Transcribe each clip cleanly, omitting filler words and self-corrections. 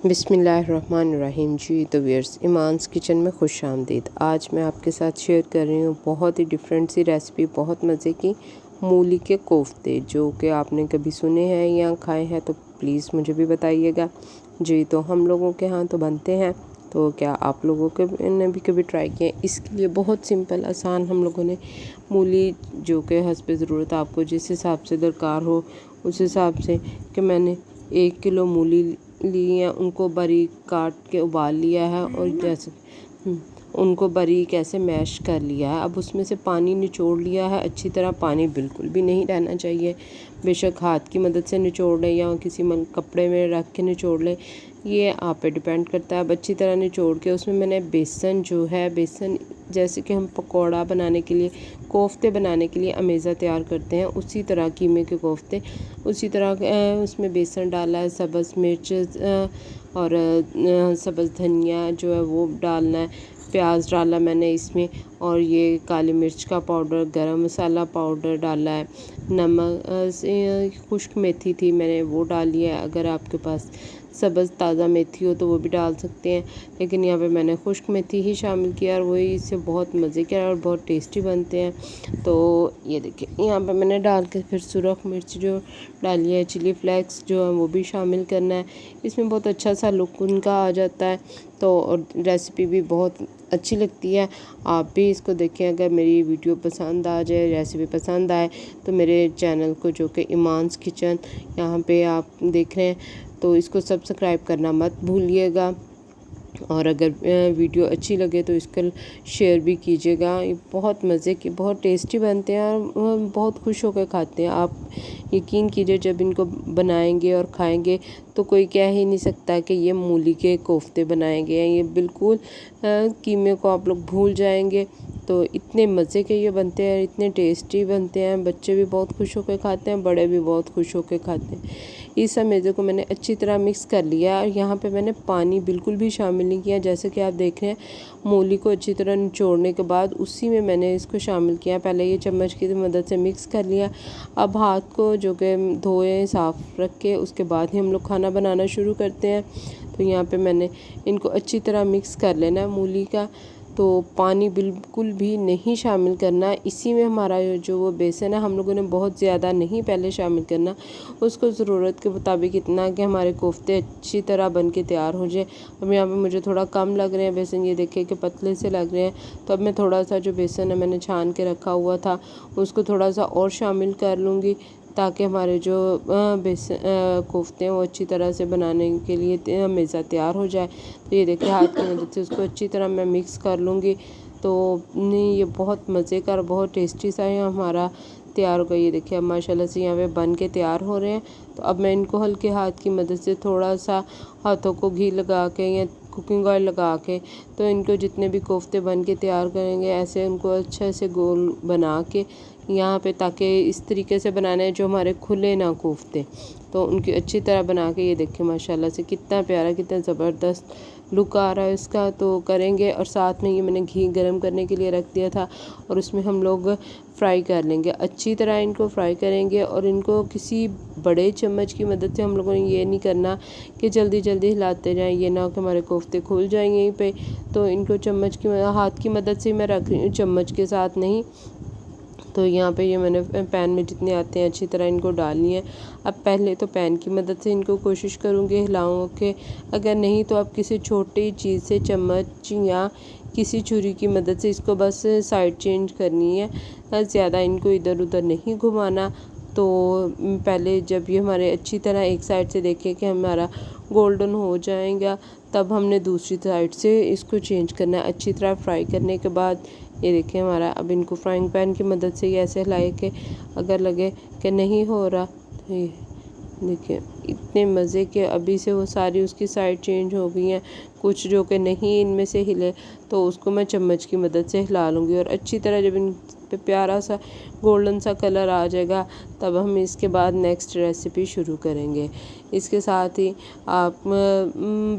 बिस्मिल्लाहिर्रहमानिर्रहीम जी। तो viewers, ईमान्स kitchen में खुश आमदीद। आज मैं आपके साथ शेयर कर रही हूँ बहुत ही डिफरेंट सी रेसिपी, बहुत मज़े की मूली के कोफ्ते, जो कि आपने कभी सुने हैं या खाए हैं तो प्लीज़ मुझे भी बताइएगा जी। तो हम लोगों के यहाँ तो बनते हैं, तो क्या आप लोगों के ने भी कभी ट्राई किए? इसके लिए बहुत सिंपल आसान हम लोगों ने मूली, जो कि हस्ब ज़रूरत आपको जिस हिसाब से दरकार हो उस हिसाब से, कि मैंने 1 किलो मूली ली है, उनको बारीक काट के उबाल लिया है और जैसे उनको बारीक ऐसे मैश कर लिया है। अब उसमें से पानी निचोड़ लिया है अच्छी तरह। पानी बिल्कुल भी नहीं रहना चाहिए, बेशक हाथ की मदद से निचोड़ लें या किसी कपड़े में रख के निचोड़ लें, ये आप पे डिपेंड करता है। अब अच्छी तरह निचोड़ के उसमें मैंने बेसन, जो है बेसन जैसे कि हम पकौड़ा बनाने के लिए, कोफ्ते बनाने के लिए अमेज़ा तैयार करते हैं, उसी तरह कीमे के कोफ्ते, उसी तरह उसमें बेसन डाला है, सब्ज़ मिर्च और सब्ज़ धनिया जो है वो डालना है, प्याज डाला मैंने इसमें, और ये काली मिर्च का पाउडर, गरम मसाला पाउडर डाला है, नमक, खुश्क मेथी थी मैंने वो डाली है। अगर आपके पास सब्ज़ ताज़ा मेथी हो तो वो भी डाल सकते हैं, लेकिन यहाँ पे मैंने खुश्क मेथी ही शामिल किया और वही इससे बहुत मज़े के और बहुत टेस्टी बनते हैं। तो ये देखिए यहाँ पे मैंने डाल के फिर सुरख मिर्च जो डाली है, चिली फ्लेक्स जो है वो भी शामिल करना है। इसमें बहुत अच्छा सा लुक उनका आ जाता है, तो और रेसिपी भी बहुत अच्छी लगती है। आप भी इसको देखें। अगर मेरी वीडियो पसंद आ जाए, रेसिपी पसंद आए, तो मेरे चैनल को, जो कि ईमान्स किचन यहाँ पे आप देख रहे हैं, तो इसको सब्सक्राइब करना मत भूलिएगा। और अगर वीडियो अच्छी लगे तो इसको शेयर भी कीजिएगा। ये बहुत मज़े के, बहुत टेस्टी बनते हैं और बहुत खुश होकर खाते हैं। आप यकीन कीजिए, जब इनको बनाएंगे और खाएंगे तो कोई कह ही नहीं सकता कि ये मूली के कोफ्ते बनाए गए हैं। ये बिल्कुल कीमे को आप लोग भूल जाएंगे। तो इतने मज़े के ये बनते हैं, इतने टेस्टी बनते हैं, बच्चे भी बहुत खुश होकर खाते हैं, बड़े भी बहुत खुश होकर खाते हैं। इस अमेज़े को मैंने अच्छी तरह मिक्स कर लिया और यहाँ पे मैंने पानी बिल्कुल भी शामिल नहीं किया। जैसे कि आप देख रहे हैं, मूली को अच्छी तरह निचोड़ने के बाद उसी में मैंने इसको शामिल किया। पहले ये चम्मच की मदद से मिक्स कर लिया। अब हाथ को जो कि धोए साफ़ रख के उसके बाद ही हम लोग खाना बनाना शुरू करते हैं। तो यहाँ पे मैंने इनको अच्छी तरह मिक्स कर लेना है मूली का। तो पानी बिल्कुल भी नहीं शामिल करना। इसी में हमारा जो वो बेसन है, हम लोगों ने बहुत ज़्यादा नहीं पहले शामिल करना, उसको ज़रूरत के मुताबिक इतना कि हमारे कोफ्ते अच्छी तरह बन के तैयार हो जाए। अब यहाँ पे मुझे थोड़ा कम लग रहे हैं बेसन, ये देखिए कि पतले से लग रहे हैं। तो अब मैं थोड़ा सा जो बेसन है मैंने छान के रखा हुआ था, उसको थोड़ा सा और शामिल कर लूँगी, ताकि हमारे जो बेसन कोफ्ते हैं वो अच्छी तरह से बनाने के लिए अमेज़ा तैयार हो जाए। तो ये देखिए हाथ की मदद से उसको अच्छी तरह मैं मिक्स कर लूँगी। तो नहीं, ये बहुत मज़े का और बहुत टेस्टी सा है हमारा तैयार हो गया। ये देखिए अब माशाल्लाह से यहाँ पे बन के तैयार हो रहे हैं। तो अब मैं इनको हल्के हाथ की मदद से थोड़ा सा हाथों को घी लगा के या कुकिंग ऑयल लगा के, तो इनको जितने भी कोफ्ते बन के तैयार करेंगे, ऐसे उनको अच्छे से गोल बना के यहाँ पे, ताकि इस तरीके से बनाना है जो हमारे खुले ना कोफ्ते, तो उनकी अच्छी तरह बना के, ये देखिए माशाल्लाह से कितना प्यारा, कितना ज़बरदस्त लुक आ रहा है इसका। तो करेंगे, और साथ में ये मैंने घी गरम करने के लिए रख दिया था और उसमें हम लोग फ्राई कर लेंगे। अच्छी तरह इनको फ्राई करेंगे और इनको किसी बड़े चम्मच की मदद से हम लोगों ने ये नहीं करना कि जल्दी जल्दी हिलाते जाएं, ये ना हो कि हमारे कोफ्ते खुल जाएंगे यहीं पे। तो इनको चम्मच की, हाथ की मदद से मैं रख रही हूँ, चम्मच के साथ नहीं। तो यहाँ पे ये मैंने पैन में जितने आते हैं अच्छी तरह इनको डालनी है। अब पहले तो पैन की मदद से इनको कोशिश करूँगी हिलाऊँ के, अगर नहीं तो आप किसी छोटी चीज़ से, चम्मच या किसी छुरी की मदद से इसको बस साइड चेंज करनी है, ज़्यादा इनको इधर उधर नहीं घुमाना। तो पहले जब ये हमारे अच्छी तरह एक साइड से देखें कि हमारा गोल्डन हो जाएगा, तब हमने दूसरी साइड से इसको चेंज करना है। अच्छी तरह फ्राई करने के बाद ये देखिए हमारा, अब इनको फ्राइंग पैन की मदद से ऐसे हिलाए के, अगर लगे कि नहीं हो रहा, तो ये देखिए इतने मज़े के अभी से वो सारी उसकी साइड चेंज हो गई हैं। कुछ जो कि नहीं इनमें से हिले, तो उसको मैं चम्मच की मदद से हिला लूँगी और अच्छी तरह जब इन पे प्यारा सा गोल्डन सा कलर आ जाएगा, तब हम इसके बाद नेक्स्ट रेसिपी शुरू करेंगे। इसके साथ ही आप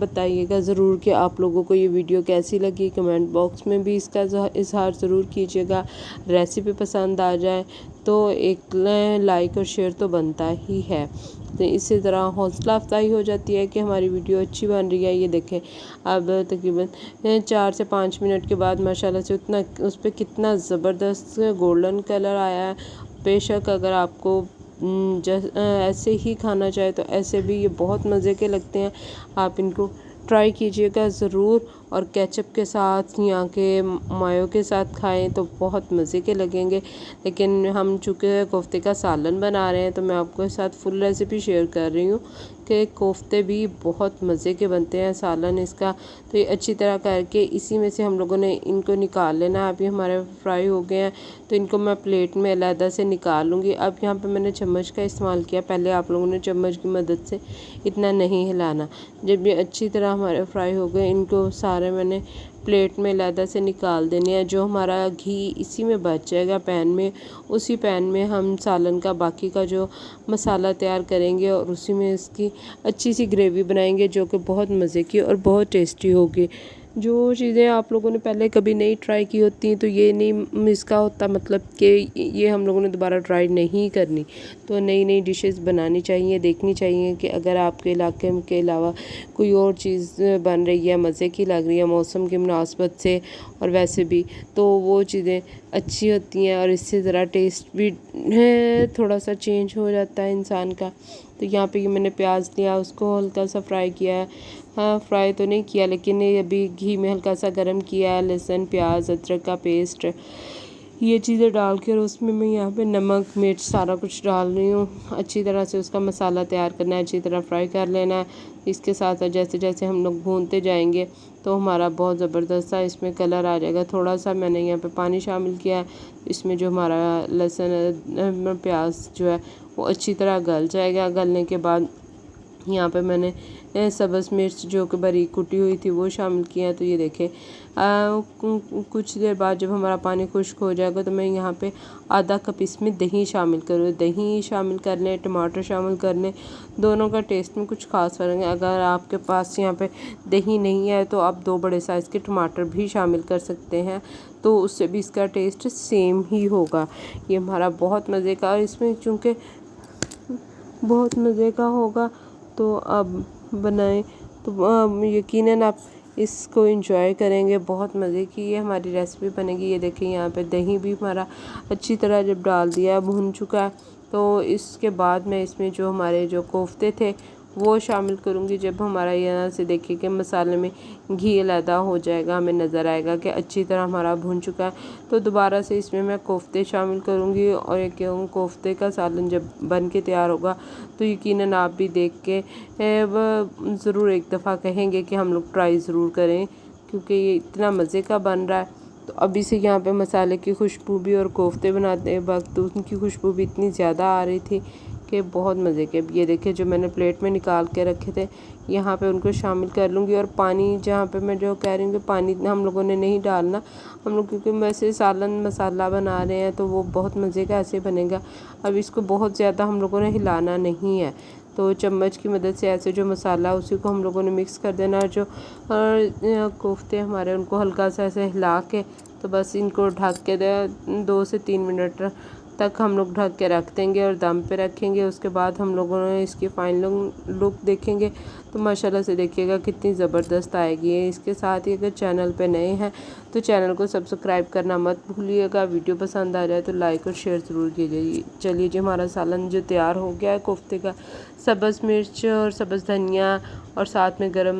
बताइएगा ज़रूर कि आप लोगों को ये वीडियो कैसी लगी। कमेंट बॉक्स में भी इसका इज़हार ज़रूर कीजिएगा। रेसिपी पसंद आ जाए तो एक लाइक और शेयर तो बनता ही है। तो इससे ज़रा हौसला अफजाई हो जाती है कि हमारी वीडियो अच्छी बन रही है। ये देखें अब तकरीबन 4 से 5 मिनट के बाद माशाल्लाह से उतना उस पर कितना ज़बरदस्त गोल्डन कलर आया है। बेशक अगर आपको ऐसे ही खाना चाहे तो ऐसे भी ये बहुत मज़े के लगते हैं। आप इनको ट्राई कीजिएगा ज़रूर, और केचप के साथ या के मायो के साथ खाएं तो बहुत मज़े के लगेंगे। लेकिन हम चूँकि कोफ्ते का सालन बना रहे हैं तो मैं आपके साथ फुल रेसिपी शेयर कर रही हूँ कि कोफ्ते भी बहुत मज़े के बनते हैं, सालन इसका। तो ये अच्छी तरह करके इसी में से हम लोगों ने इनको निकाल लेना है। अभी हमारे फ्राई हो गए हैं तो इनको मैं प्लेट में अलहदा से निकाल लूँगी। अब यहाँ पे मैंने चम्मच का इस्तेमाल किया, पहले आप लोगों ने चम्मच की मदद से इतना नहीं हिलाना। जब ये अच्छी तरह हमारे फ्राई हो गए इनको सारे मैंने प्लेट में अलहदा से निकाल देने हैं। जो हमारा घी इसी में बच जाएगा पैन में, उसी पैन में हम सालन का बाकी का जो मसाला तैयार करेंगे और उसी में इसकी अच्छी सी ग्रेवी बनाएंगे जो कि बहुत मज़े की और बहुत टेस्टी होगी। जो चीज़ें आप लोगों ने पहले कभी नहीं ट्राई की होती तो ये नहीं इसका होता मतलब कि ये हम लोगों ने दोबारा ट्राई नहीं करनी। तो नई नई डिशेस बनानी चाहिए, देखनी चाहिए कि अगर आपके इलाके के अलावा कोई और चीज़ बन रही है, मज़े की लग रही है मौसम की मुनासबत से और वैसे भी, तो वो चीज़ें अच्छी होती हैं और इससे ज़रा टेस्ट भी थोड़ा सा चेंज हो जाता है इंसान का। तो यहाँ पे ये मैंने प्याज लिया, उसको हल्का सा फ्राई किया है। हाँ, फ्राई तो नहीं किया लेकिन ये अभी घी में हल्का सा गर्म किया है। लहसुन, प्याज, अदरक का पेस्ट, ये चीज़ें डाल कर उसमें मैं यहाँ पे नमक, मिर्च सारा कुछ डाल रही हूँ। अच्छी तरह से उसका मसाला तैयार करना है, अच्छी तरह फ्राई कर लेना है। इसके साथ जैसे जैसे हम लोग भूनते जाएंगे तो हमारा बहुत ज़बरदस्त सा इसमें कलर आ जाएगा। थोड़ा सा मैंने यहाँ पे पानी शामिल किया है, इसमें जो हमारा लहसुन प्याज जो है वो अच्छी तरह गल जाएगा। गलने के बाद यहाँ पे मैंने सब्ज़ मिर्च जो कि बारीक कुटी हुई थी वो शामिल किया है। तो ये देखें कुछ देर बाद जब हमारा पानी खुश्क हो जाएगा तो मैं यहाँ पे आधा कप इसमें दही शामिल करूँ। दही शामिल कर लें, टमाटर शामिल कर लें, दोनों का टेस्ट में कुछ खास फ़र्क है। अगर आपके पास यहाँ पे दही नहीं है तो आप 2 बड़े साइज़ के टमाटर भी शामिल कर सकते हैं, तो उससे भी इसका टेस्ट सेम ही होगा। ये हमारा बहुत मज़े का, और इसमें चूँकि बहुत मज़े का होगा तो अब बनाएं तो यकीनन आप इसको एंजॉय करेंगे। बहुत मज़े की ये हमारी रेसिपी बनेगी। ये देखिए यहाँ पे दही भी हमारा अच्छी तरह जब डाल दिया भुन चुका है तो इसके बाद मैं इसमें जो हमारे जो कोफ्ते थे वो शामिल करूँगी। जब हमारा यहाँ से देखिए कि मसाले में घी अलहदा हो जाएगा, हमें नज़र आएगा कि अच्छी तरह हमारा भुन चुका है, तो दोबारा से इसमें मैं कोफ्ते शामिल करूँगी। और ये क्यों कोफ्ते का सालन जब बन के तैयार होगा तो यकीनन आप भी देख के ज़रूर एक दफ़ा कहेंगे कि हम लोग ट्राई ज़रूर करें, क्योंकि ये इतना मज़े का बन रहा है। तो अभी से यहाँ पे मसाले की खुशबू भी और कोफ्ते बनाते वक्त उनकी खुशबू भी इतनी ज़्यादा आ रही थी कि बहुत मज़े के। ये देखिए जो मैंने प्लेट में निकाल के रखे थे यहाँ पे उनको शामिल कर लूँगी। और पानी जहाँ पे मैं जो कह रही हूँ कि पानी हम लोगों ने नहीं डालना, हम लोग क्योंकि वैसे सालन मसाला बना रहे हैं तो वो बहुत मज़े का ऐसे बनेगा। अब इसको बहुत ज़्यादा हम लोगों ने हिलाना नहीं है, तो चम्मच की मदद से ऐसे जो मसाला उसी को हम लोगों ने मिक्स कर देना है। जो कोफ्ते हमारे उनको हल्का सा ऐसे हिला के तो बस इनको ढक के 2 से 3 मिनट तक हम लोग ढक के रख देंगे और दम पे रखेंगे। उसके बाद हम लोगों ने इसकी फाइनल लुक देखेंगे तो माशाल्लाह से देखिएगा कितनी ज़बरदस्त आएगी। इसके साथ ही अगर चैनल पे नए हैं तो चैनल को सब्सक्राइब करना मत भूलिएगा। वीडियो पसंद आ जाए तो लाइक और शेयर ज़रूर कीजिए। चलिए जी हमारा सालन जो तैयार हो गया है कोफ्ते का, सब्ज़ मिर्च और सब्ज़ धनिया और साथ में गरम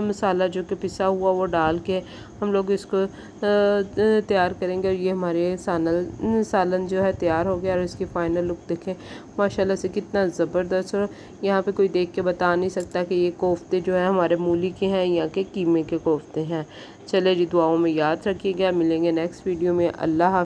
मसाला जो कि पिसा हुआ वो डाल के हम लोग इसको तैयार करेंगे। और ये हमारे सालन जो है तैयार हो गया। और इसकी फ़ाइनल लुक देखें माशाल्लाह से कितना ज़बरदस्त। और यहाँ पे कोई देख के बता नहीं सकता कि ये कोफ्ते जो है हमारे मूली के हैं या के कीमे के कोफ्ते हैं। चले जी दुआओं में याद रखिएगा, मिलेंगे नेक्स्ट वीडियो में। अल्लाह हाफ़िज़।